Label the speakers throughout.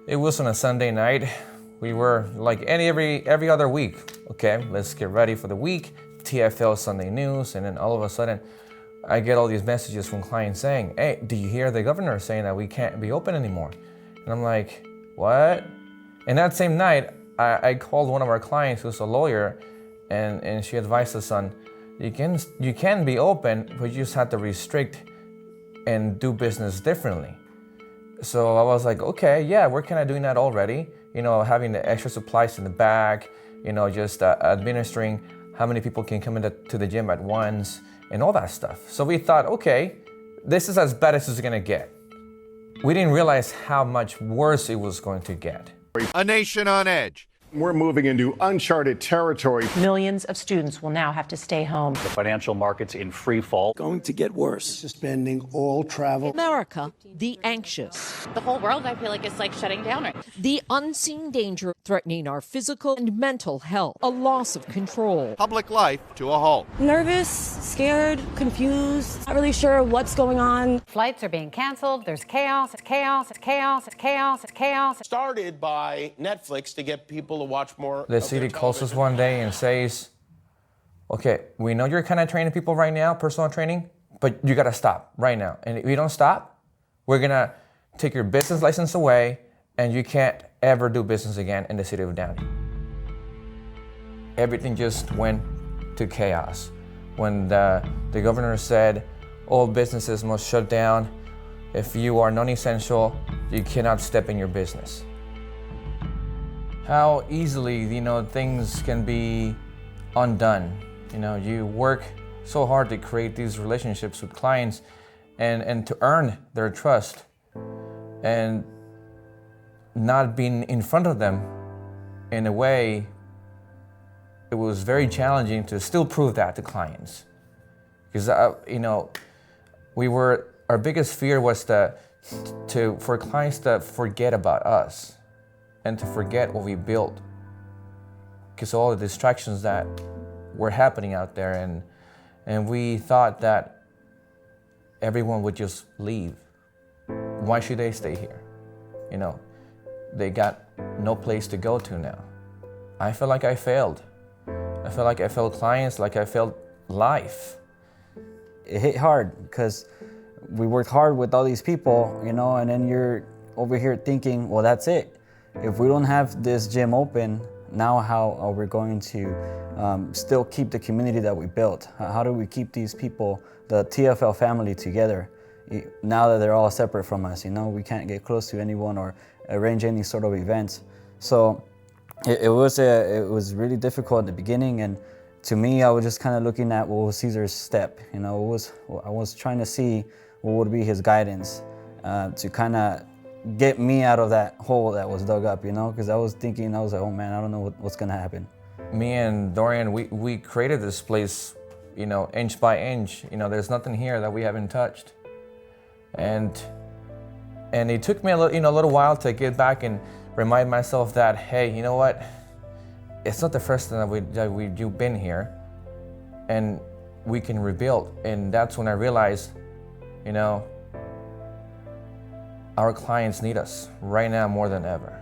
Speaker 1: It was on a Sunday night. We were like every other week. Okay, let's get ready for the week. TFL Sunday news, and then all of a sudden, I get all these messages from clients saying, "Hey, do you hear the governor saying that we can't be open anymore?" And I'm like, "What?" And that same night, I called one of our clients who's a lawyer, and she advised us on, you can be open, but you just have to restrict and do business differently. So I was like, okay, yeah, we're kind of doing that already. You know, having the extra supplies in the back, you know, just administering how many people can come into the gym at once and all that stuff. So we thought, okay, this is as bad as it's gonna get. We didn't realize how much worse it was going to get.
Speaker 2: A nation on edge.
Speaker 3: We're moving into uncharted territory.
Speaker 4: Millions of students will now have to stay home.
Speaker 5: The financial markets in free fall.
Speaker 6: Going to get worse.
Speaker 7: Suspending all travel.
Speaker 8: America, the anxious.
Speaker 9: The whole world, I feel like, is like shutting down right now.
Speaker 8: The unseen danger threatening our physical and mental health. A loss of control.
Speaker 2: Public life to a halt.
Speaker 10: Nervous, scared, confused, not really sure what's going on.
Speaker 11: Flights are being canceled. There's chaos, chaos, chaos, chaos, chaos.
Speaker 12: Started by Netflix to get people to watch more.
Speaker 1: The city calls us one day and says, okay, we know you're kind of training people right now, personal training, but you got to stop right now. And if you don't stop, we're going to take your business license away and you can't ever do business again in the city of Downey. Everything just went to chaos. When the governor said all businesses must shut down, if you are non-essential, you cannot step in your business. How easily, you know, things can be undone. You know, you work so hard to create these relationships with clients and to earn their trust, and not being in front of them in a way, it was very challenging to still prove that to clients. Because, you know, our biggest fear was for clients to forget about us and to forget what we built, because all the distractions that were happening out there, and we thought that everyone would just leave. Why should they stay here? You know, they got no place to go to now. I felt like I failed. I felt like I failed clients, like I failed life.
Speaker 13: It hit hard because we worked hard with all these people, you know, and then you're over here thinking, well, that's it. If we don't have this gym open, now how are we going to still keep the community that we built? How do we keep these people, the TFL family, together now that they're all separate from us? You know, we can't get close to anyone or arrange any sort of events. So it was really difficult at the beginning, and to me, I was just kind of looking at what was Caesar's step. You know, I was trying to see what would be his guidance to kind of get me out of that hole that was dug up, you know, because I was like, oh man, I don't know what's gonna happen. Me and Dorian, we created this place, you know, inch by inch. You know, there's nothing here that we haven't touched, and it took me a little while to get back and remind myself that, hey, you know what, it's not the first time that you've been here, and we can rebuild. And that's when I realized, you know, our clients need us right now more than ever.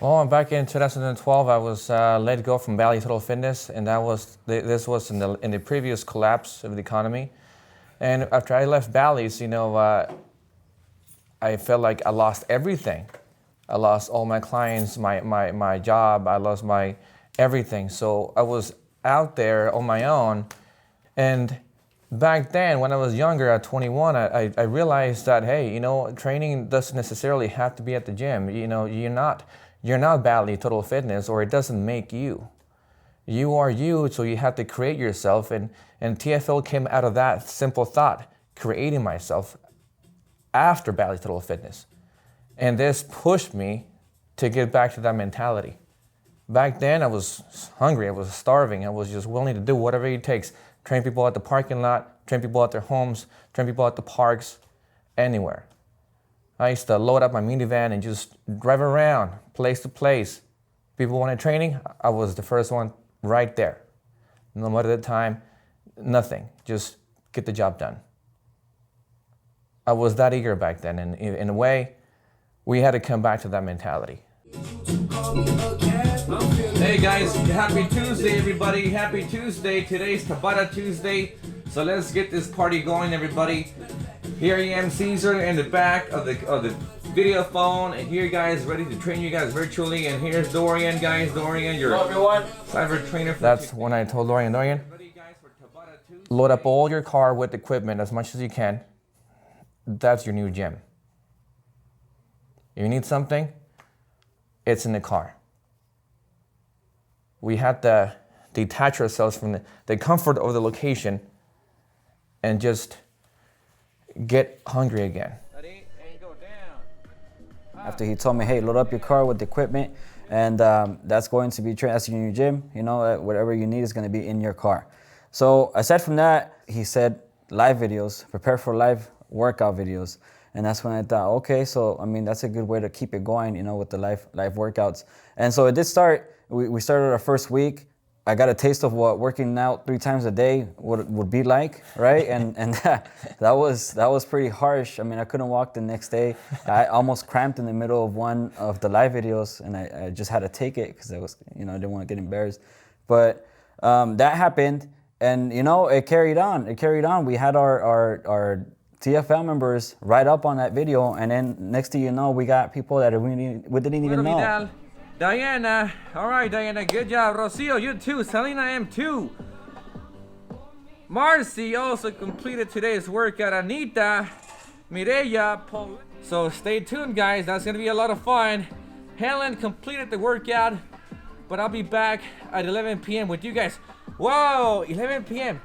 Speaker 13: Well, back in 2012, I was let go from Bally Total Fitness, and this was in the previous collapse of the economy. And after I left Bally's, you know, I felt like I lost everything. I lost all my clients, my job, I lost my everything. So I was out there on my own. And back then, when I was younger, at 21, I realized that, hey, you know, training doesn't necessarily have to be at the gym. You know, you're not Bally Total Fitness, or it doesn't make you. You are you, so you have to create yourself, and TFL came out of that simple thought, creating myself after Bally Total Fitness. And this pushed me to get back to that mentality. Back then, I was hungry, I was starving, I was just willing to do whatever it takes. Train people at the parking lot, train people at their homes, train people at the parks, anywhere.
Speaker 1: I used to load up my minivan and just drive around, place to place. People wanted training, I was the first one right there. No matter the time, nothing, just get the job done. I was that eager back then, and in a way, we had to come back to that mentality. Hey guys, happy Tuesday everybody, happy Tuesday. Today's Tabata Tuesday, so let's get this party going everybody. Here I am, Caesar, in the back of the video phone, and here guys, ready to train you guys virtually, and here's Dorian, guys. Dorian, your cyber trainer. That's when I told Dorian, load up all your car with equipment as much as you can. That's your new gym. If you need something, it's in the car. We had to detach ourselves from the comfort of the location and just get hungry again.
Speaker 13: After he told me, hey, load up your car with equipment, and that's going to be trained, that's your new gym, you know, whatever you need is going to be in your car. So aside from that, he said live videos, prepare for live workout videos. And that's when I thought, okay, so I mean, that's a good way to keep it going, you know, with the live workouts. And so it did start. We started our first week. I got a taste of what working out 3 times a day would be like, right? And that was pretty harsh. I mean, I couldn't walk the next day. I almost cramped in the middle of one of the live videos, and I just had to take it because I was, you know, I didn't want to get embarrassed. But that happened, and you know, it carried on. We had our TFL members write up on that video, and then next thing you know, we got people that we didn't even know.
Speaker 1: Diana, all right, Diana, good job. Rocio, you too. Selena, M too. Marcy also completed today's workout. Anita, Mireya, Paul. So stay tuned, guys. That's gonna be a lot of fun. Helen completed the workout, but I'll be back at 11 p.m. with you guys. Whoa, 11 p.m.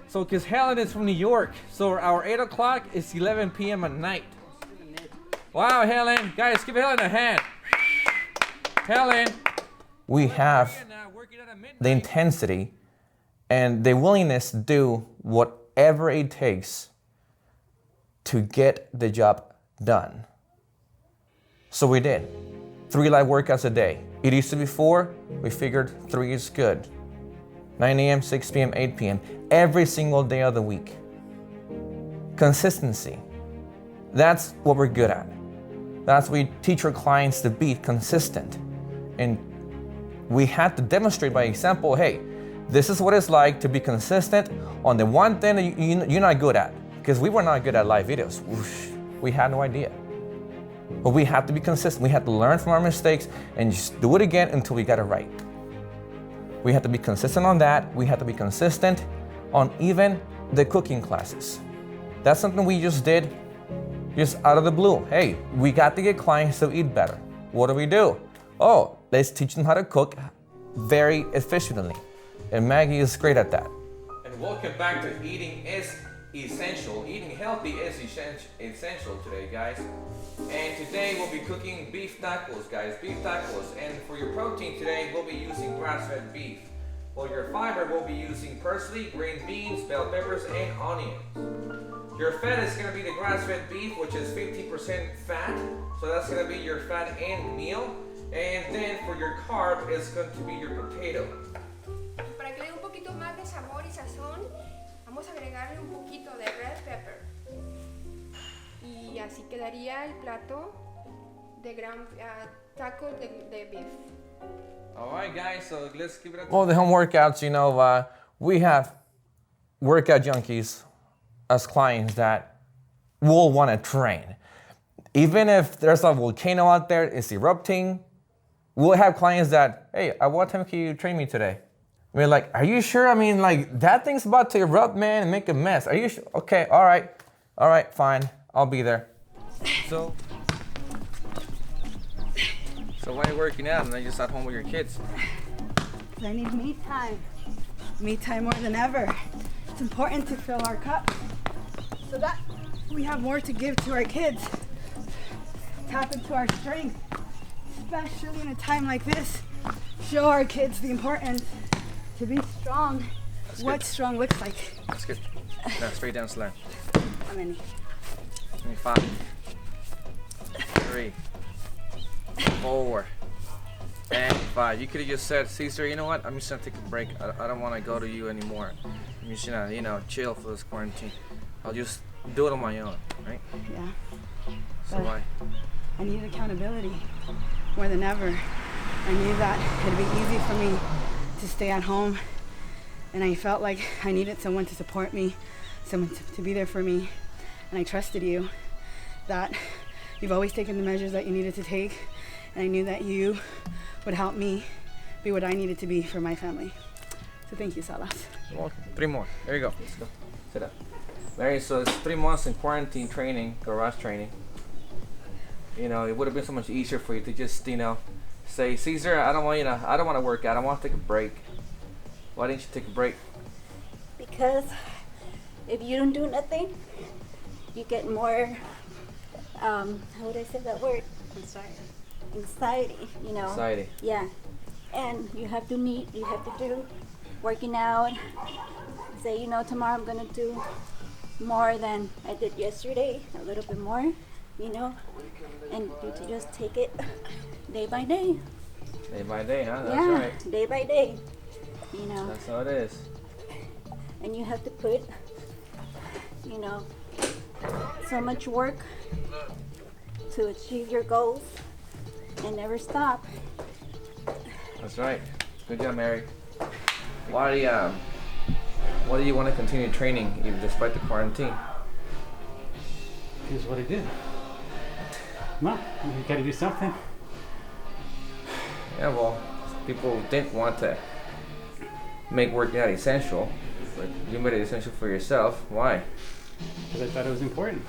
Speaker 1: So, because Helen is from New York, so our 8 o'clock is 11 p.m. at night. Wow, Helen. Guys, give Helen a hand. Helen. We have the intensity and the willingness to do whatever it takes to get the job done. So we did. 3 live workouts a day. It used to be 4. We figured 3 is good. 9 a.m., 6 p.m., 8 p.m. every single day of the week. Consistency. That's what we're good at. That's what we teach our clients to be consistent. And we had to demonstrate by example, hey, this is what it's like to be consistent on the one thing that you're not good at. Because we were not good at live videos. We had no idea. But we had to be consistent. We had to learn from our mistakes and just do it again until we got it right. We had to be consistent on that. We had to be consistent on even the cooking classes. That's something we just did just out of the blue. Hey, we got to get clients to eat better. What do? Oh, let's teach them how to cook very efficiently. And Maggie is great at that. And welcome back to Eating is Essential. Eating healthy is essential today, guys. And today we'll be cooking beef tacos, guys. Beef tacos. And for your protein today, we'll be using grass-fed beef. For your fiber, we'll be using parsley, green beans, bell peppers, and onions. Your fat is going to be the grass-fed beef, which is 50% fat. So that's going to be your fat and meal. And then for your carb, it's going to be your potato.
Speaker 6: Para que le dé un poquito más de sabor y sazón, vamos a agregarle un poquito de red pepper. Y así quedaría el plato de tacos de beef.
Speaker 1: All right, guys, so let's give it a... Well, the home workouts, you know, we have workout junkies as clients that will want to train. Even if there's a volcano out there, it's erupting, we'll have clients that, hey, at what time can you train me today? We're like, are you sure? I mean, like, that thing's about to erupt, man, and make a mess. Are you sure? Okay, all right, fine, I'll be there. So why are you working out and then you're just at home with your kids?
Speaker 14: I need me time. Me time more than ever. It's important to fill our cup so that we have more to give to our kids. Tap into our strength, especially in a time like this. Show our kids the importance to be strong. That's what good. Strong looks like.
Speaker 1: That's good. Now straight down slow.
Speaker 14: How many?
Speaker 1: 25. 3, 4, and 5. You could have just said, Caesar, you know what? I'm just gonna take a break. I don't want to go to you anymore. I'm just gonna, chill for this quarantine. I'll just do it on my own, right?
Speaker 14: Yeah.
Speaker 1: So why?
Speaker 14: I need accountability more than ever. I knew that it'd be easy for me to stay at home, and I felt like I needed someone to support me, someone to be there for me, and I trusted you that you've always taken the measures that you needed to take, and I knew that you would help me be what I needed to be for my family. So thank you, Salas.
Speaker 1: You're welcome. 3 more. There you go. Let's go. Sit up. Mary, so it's 3 months in quarantine training, garage training. It would have been so much easier for you to just, say, Caesar, I don't want to work out. I want to take a break. Why didn't you take a break?
Speaker 15: Because if you don't do nothing, you get more, how would I say that word? Anxiety,
Speaker 1: Anxiety.
Speaker 15: Yeah. And you have to do working out. Say, tomorrow I'm going to do more than I did yesterday, a little bit more, and to just take it day by day.
Speaker 1: Day by day, huh? That's
Speaker 15: yeah,
Speaker 1: right.
Speaker 15: Day by day,
Speaker 1: That's how it is.
Speaker 15: And you have to put, so much work to achieve your goals and never stop.
Speaker 1: That's right. Good job, Mary. Why do you want to continue training even despite the quarantine?
Speaker 16: Here's what I did. Well, you gotta do something.
Speaker 1: Yeah, well, people didn't want to make working out essential, but you made it essential for yourself. Why?
Speaker 16: Because I thought it was important.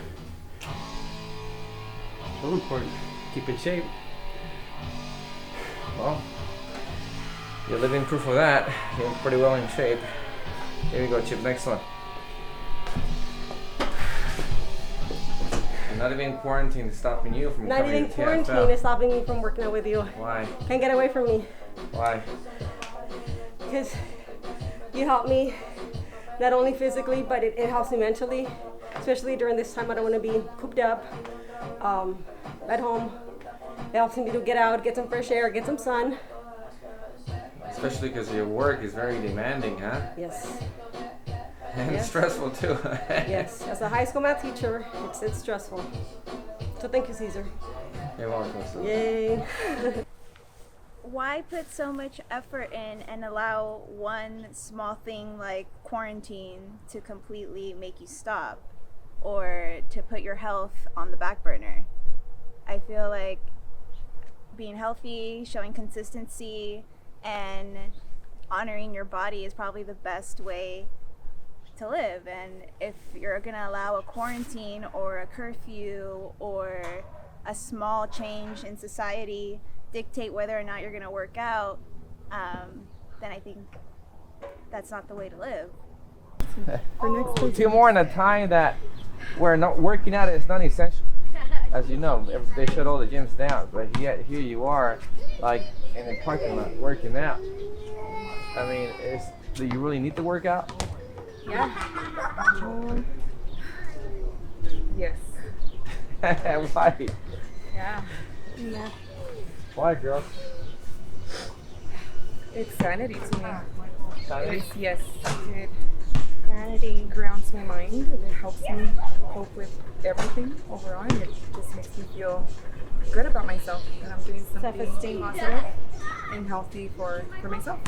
Speaker 16: So important. Keep in shape.
Speaker 1: Well, you're living proof of that. You're pretty well in shape. Here we go, Chip. Next one. Not even quarantine is stopping you from
Speaker 17: Not
Speaker 1: coming
Speaker 17: even
Speaker 1: to
Speaker 17: quarantine
Speaker 1: TFL.
Speaker 17: is stopping me from working out with you.
Speaker 1: Why?
Speaker 17: Can't get away from me.
Speaker 1: Why?
Speaker 17: Because you help me not only physically, but it helps me mentally. Especially during this time, I don't want to be cooped up at home. It helps me to get out, get some fresh air, get some sun.
Speaker 1: Especially because your work is very demanding, huh?
Speaker 17: Yes.
Speaker 1: And
Speaker 17: Yes.
Speaker 1: stressful too.
Speaker 17: Yes, as a high school math teacher, it's stressful. So thank you, Caesar.
Speaker 1: You're welcome.
Speaker 17: Yay.
Speaker 18: Why put so much effort in and allow one small thing like quarantine to completely make you stop or to put your health on the back burner? I feel like being healthy, showing consistency, and honoring your body is probably the best way to live. And if you're gonna allow a quarantine or a curfew or a small change in society dictate whether or not you're gonna work out, then I think that's not the way to live.
Speaker 1: 2 more in a time that where not working out is non-essential. As you know, they shut all the gyms down, but yet here you are, like in the parking lot working out. I mean, do you really need to work out?
Speaker 19: Yeah. Yes.
Speaker 1: Why?
Speaker 19: Yeah. Yeah.
Speaker 1: Why, girls?
Speaker 19: It's sanity to me.
Speaker 1: Sanity?
Speaker 19: Yes. It sanity grounds my mind and it helps me cope with everything overall, and it just makes me feel good about myself and I'm doing something
Speaker 20: Self-esteem.
Speaker 19: positive and healthy for myself.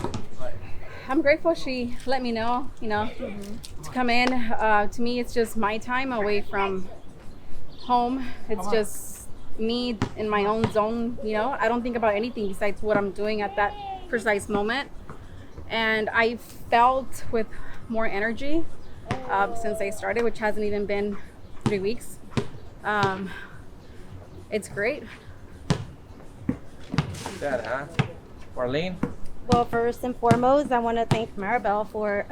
Speaker 20: I'm grateful she let me know, to come in. To me, it's just my time away from home. It's just me in my own zone, I don't think about anything besides what I'm doing at that precise moment. And I felt with more energy since I started, which hasn't even been 3 weeks. It's great.
Speaker 1: That, huh? Marlene?
Speaker 21: Well, first and foremost, I want to thank Maribel for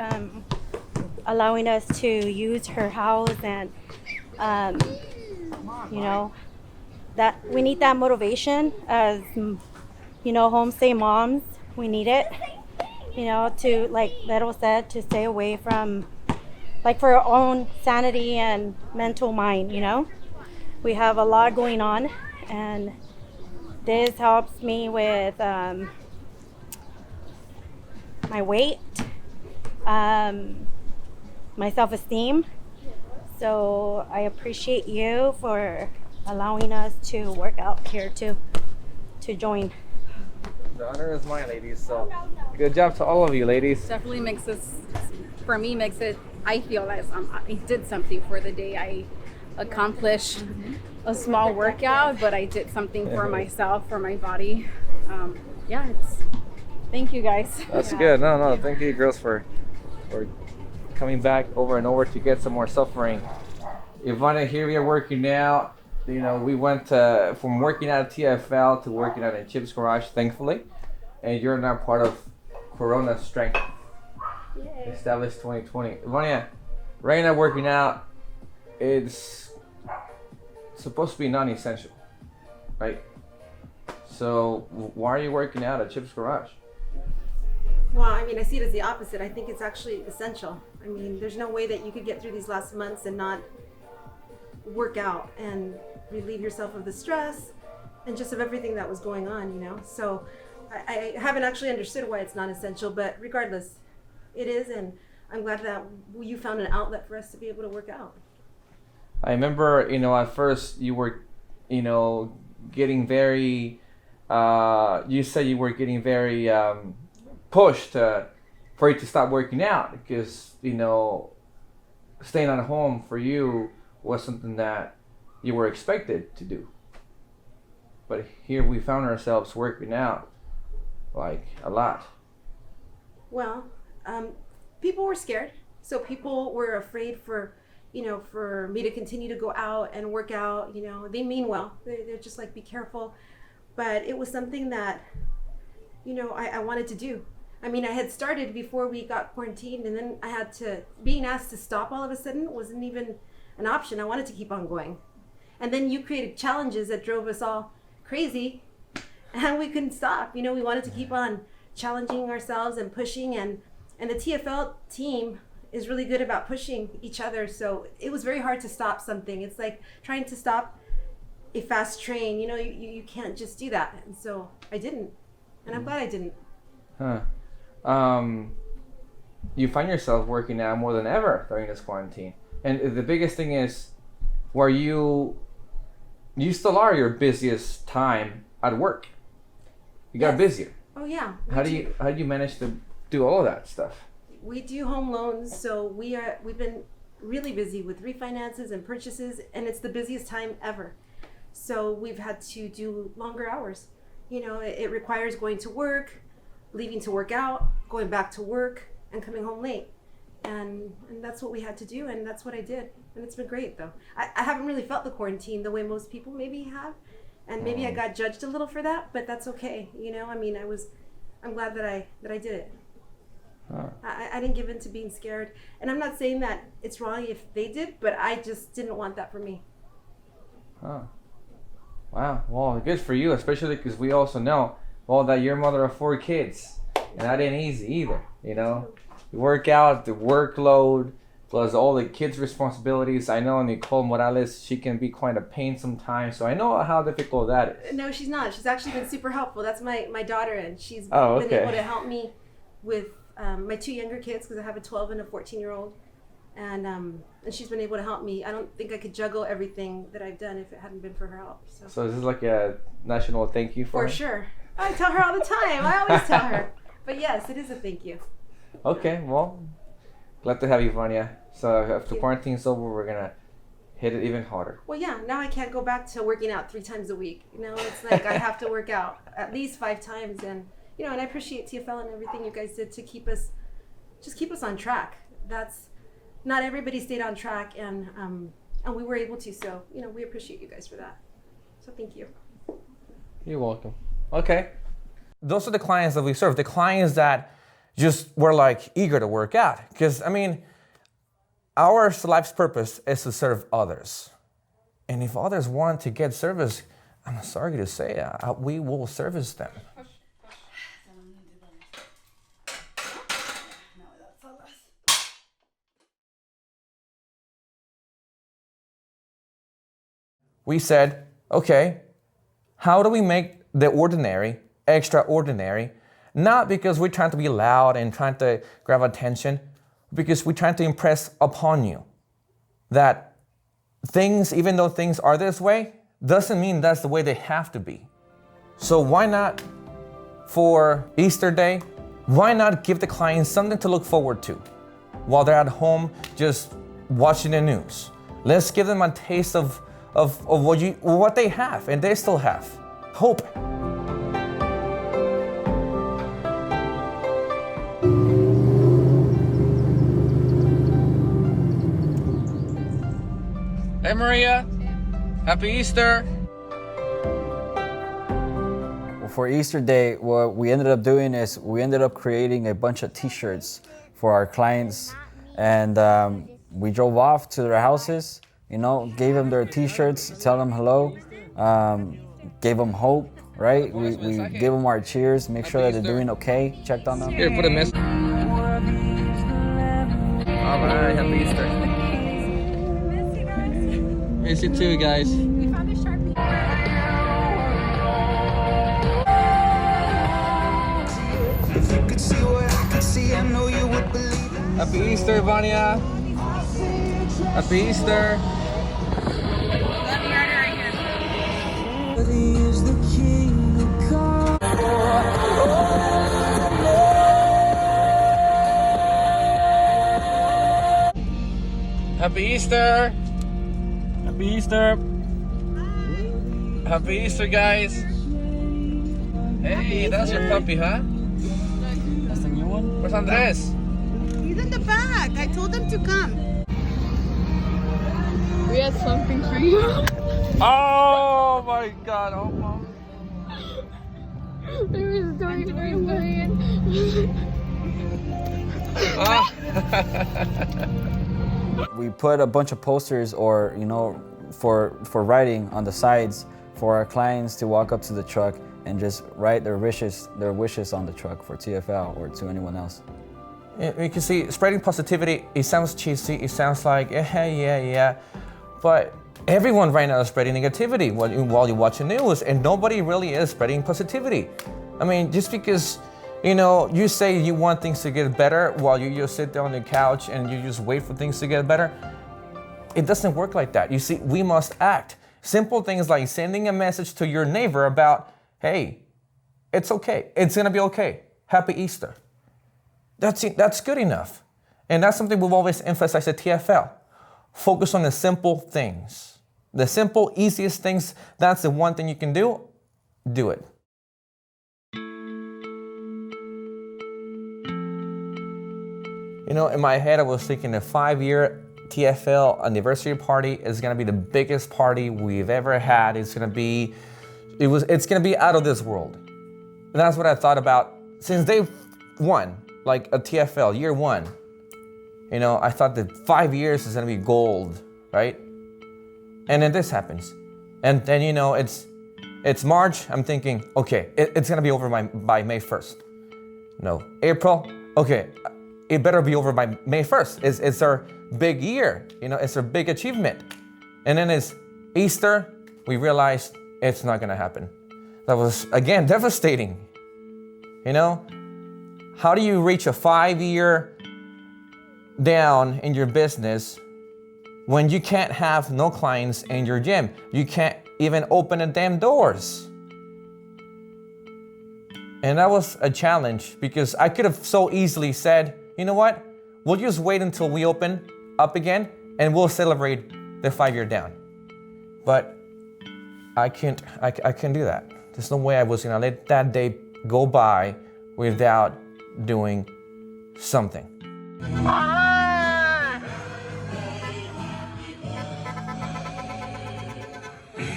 Speaker 21: allowing us to use her house, and that we need that motivation as homestay moms. We need it, to, like Vero said, to stay away from, for our own sanity and mental mind. We have a lot going on, and this helps me with my weight, my self-esteem. So I appreciate you for allowing us to work out here to join.
Speaker 1: The honor is mine, ladies. So good job to all of you, ladies.
Speaker 20: Definitely makes us, for me, makes it, I feel as I did something for the day. I accomplished a small workout, but I did something for myself, for my body. Thank you guys.
Speaker 1: That's good. No, thank you girls for coming back over and over to get some more suffering. Ivana, here we are working out. You know, we went from working out at TFL to working out in Chip's Garage, thankfully. And you're now part of Corona Strength. Yay. Established 2020. Ivana, right now working out, it's supposed to be non-essential, right? So why are you working out at Chip's Garage?
Speaker 17: Well, I mean, I see it as the opposite. I think it's actually essential. I mean, there's no way that you could get through these last months and not work out and relieve yourself of the stress and just of everything that was going on, you know? So I haven't actually understood why it's not essential, but regardless, it is, and I'm glad that you found an outlet for us to be able to work out.
Speaker 1: I remember, you know, at first you were, you know, getting very, you said you were getting very pushed for you to stop working out because, you know, staying at home for you was something that you were expected to do. But here we found ourselves working out like a lot.
Speaker 17: Well, people were scared. So people were afraid for me to continue to go out and work out. You know, they mean well. They're just like, be careful. But it was something that, you know, I wanted to do. I mean, I had started before we got quarantined, and then I had to, being asked to stop all of a sudden wasn't even an option. I wanted to keep on going. And then you created challenges that drove us all crazy, and we couldn't stop. You know, we wanted to keep on challenging ourselves and pushing, and the TFL team is really good about pushing each other. So it was very hard to stop something. It's like trying to stop a fast train. You know, you can't just do that. And so I didn't, and I'm glad I didn't.
Speaker 1: Huh. You find yourself working out more than ever during this quarantine. And the biggest thing is, where you still are your busiest time at work. You got busier.
Speaker 17: Oh yeah.
Speaker 1: How do you manage to do all of that stuff?
Speaker 17: We do home loans, so we've been really busy with refinances and purchases, and it's the busiest time ever. So we've had to do longer hours. You know, it requires going to work, leaving to work out, going back to work, and coming home late. And that's what we had to do, and that's what I did. And it's been great, though. I haven't really felt the quarantine the way most people maybe have, and maybe I got judged a little for that, but that's okay. You know, I mean, I'm glad that I did it. Huh. I didn't give in to being scared, and I'm not saying that it's wrong if they did, but I just didn't want that for me.
Speaker 1: Huh. Wow. Well, good for you, especially because we also know, well, that you're a mother of 4 kids, and that ain't easy either. You know, you work out, the workload, plus all the kids' responsibilities. I know Nicole Morales, she can be quite a pain sometimes, so I know how difficult that is.
Speaker 17: No, she's not. She's actually been super helpful. That's my daughter, and she's
Speaker 1: been
Speaker 17: able to help me with my 2 younger kids, because I have a 12 and a 14-year-old, and she's been able to help me. I don't think I could juggle everything that I've done if it hadn't been for her help. So
Speaker 1: is this like a national thank you for her?
Speaker 17: For sure. I tell her all the time. I always tell her. But yes, it is a thank you.
Speaker 1: Okay, well, glad to have you, Vanya. So after quarantine's over, we're gonna hit it even harder.
Speaker 17: Well, yeah, now I can't go back to working out 3 times a week. You know, it's like I have to work out at least 5 times, and you know, and I appreciate TFL and everything you guys did to keep us on track. That's not everybody stayed on track, and we were able to. So you know, we appreciate you guys for that. So thank you.
Speaker 1: You're welcome. Okay. Those are the clients that we serve. The clients that just were like eager to work out, because I mean, our life's purpose is to serve others, and if others want to get service, I'm sorry to say, we will service them. We said, okay, How do we make the ordinary extraordinary? Not because we're trying to be loud and trying to grab attention, because we're trying to impress upon you that things, even though things are this way, doesn't mean that's the way they have to be. So why not, for Easter Day, why not give the clients something to look forward to while they're at home just watching the news? Let's give them a taste of what they have, and they still have hope. Hey Maria, happy Easter.
Speaker 13: For Easter Day, what we ended up doing is we ended up creating a bunch of t-shirts for our clients, and we drove off to their houses, you know, gave them their t-shirts, tell them hello, gave them hope, right? We gave them our cheers, make sure that they're doing okay, checked on them.
Speaker 1: Here, put a miss. All right, happy Easter. Miss you too, guys.
Speaker 6: We found a Sharpie.
Speaker 1: Happy Easter, Vanya. Happy Easter. Happy Easter. Happy Easter. Happy Easter, guys. Hey, that's your puppy, huh?
Speaker 13: That's the new one?
Speaker 1: Where's Andres?
Speaker 14: He's in the back. I told him to come.
Speaker 6: We had something for you.
Speaker 1: Oh my God! Oh, Mom.
Speaker 6: There was dark playing.
Speaker 13: We put a bunch of posters, or you know, for writing on the sides for our clients to walk up to the truck and just write their wishes on the truck for TFL or to anyone else.
Speaker 1: You can see, spreading positivity, it sounds cheesy, it sounds like, yeah, but everyone right now is spreading negativity while you watch the news, and nobody really is spreading positivity. I mean, just because, you know, you say you want things to get better while you just sit down on the couch and you just wait for things to get better, it doesn't work like that. You see, we must act. Simple things like sending a message to your neighbor about, hey, it's okay, it's gonna be okay, happy Easter. That's good enough. And that's something we've always emphasized at TFL. Focus on the simple things. The simple, easiest things, that's the one thing you can do it. You know, in my head, I was thinking a 5-year TFL anniversary party is gonna be the biggest party we've ever had. It's gonna be out of this world. And that's what I thought about since day one, like a TFL, year one. You know, I thought that 5 years is gonna be gold, right? And then this happens. And then, you know, it's March, I'm thinking, okay, it's gonna be over by May 1st. No, April, okay, it better be over by May 1st. It's our big year, you know, it's our big achievement. And then it's Easter, we realized it's not gonna happen. That was, again, devastating. You know, how do you reach a 5-year down in your business when you can't have no clients in your gym? You can't even open the damn doors. And that was a challenge because I could have so easily said, you know what, we'll just wait until we open up again and we'll celebrate the 5-year down. But I can't do that. There's no way I was gonna let that day go by without doing something.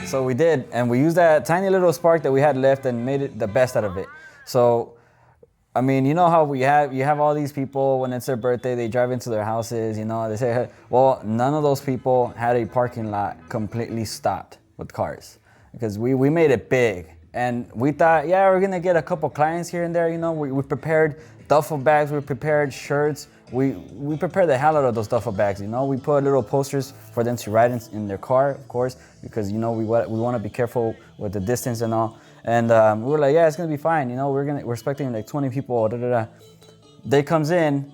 Speaker 13: So we did, and we used that tiny little spark that we had left and made it the best out of it. So, I mean, you know how you have all these people, when it's their birthday, they drive into their houses, you know, they say, hey, well, none of those people had a parking lot completely stopped with cars because we made it big. And we thought, yeah, we're gonna get a couple clients here and there, you know, we prepared duffel bags, we prepared shirts, we prepare the hell out of those duffel bags. You know, we put little posters for them to ride in their car, of course, because you know we want to be careful with the distance and all. And we were like, yeah, it's gonna be fine. You know, we're expecting like 20 people. Day comes in,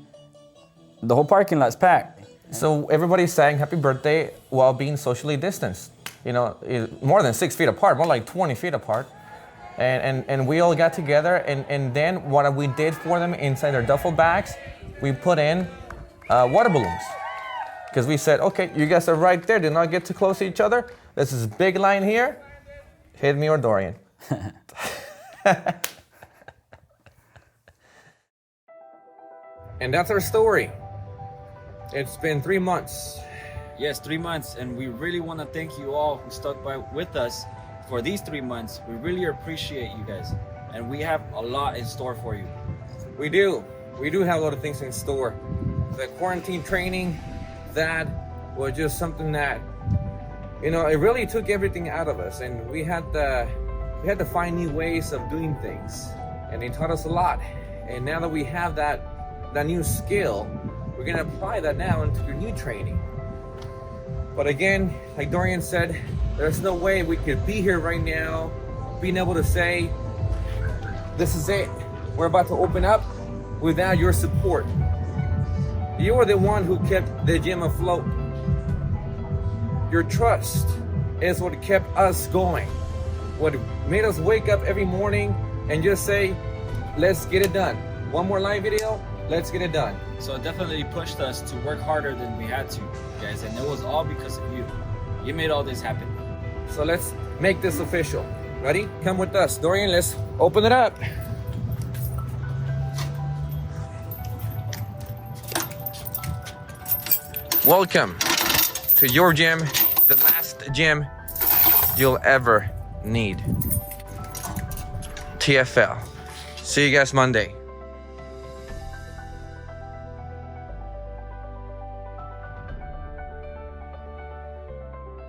Speaker 13: the whole parking lot's packed.
Speaker 1: So everybody's saying happy birthday while being socially distanced. You know, more than 6 feet apart, more like 20 feet apart. And we all got together, and then what we did for them inside their duffel bags, we put in water balloons. Because we said, okay, you guys are right there, do not get too close to each other. This is a big line here, hit me or Dorian. And that's our story. It's been 3 months.
Speaker 13: Yes, 3 months, and we really want to thank you all who stuck by with us for these 3 months. We really appreciate you guys, and we have a lot in store for you.
Speaker 1: We do have a lot of things in store. The quarantine training, that was just something that, you know, it really took everything out of us, and we had to find new ways of doing things, and it taught us a lot. And now that we have that new skill, we're gonna apply that now into the new training. But again, like Dorian said, there's no way we could be here right now, being able to say, this is it, we're about to open up, without your support. You are the one who kept the gym afloat. Your trust is what kept us going. What made us wake up every morning and just say, let's get it done. One more live video, let's get it done.
Speaker 13: So it definitely pushed us to work harder than we had to, guys, and it was all because of you. You made all this happen.
Speaker 1: So let's make this official. Ready? Come with us. Dorian, let's open it up. Welcome to your gym, the last gym you'll ever need. TFL. See you guys Monday.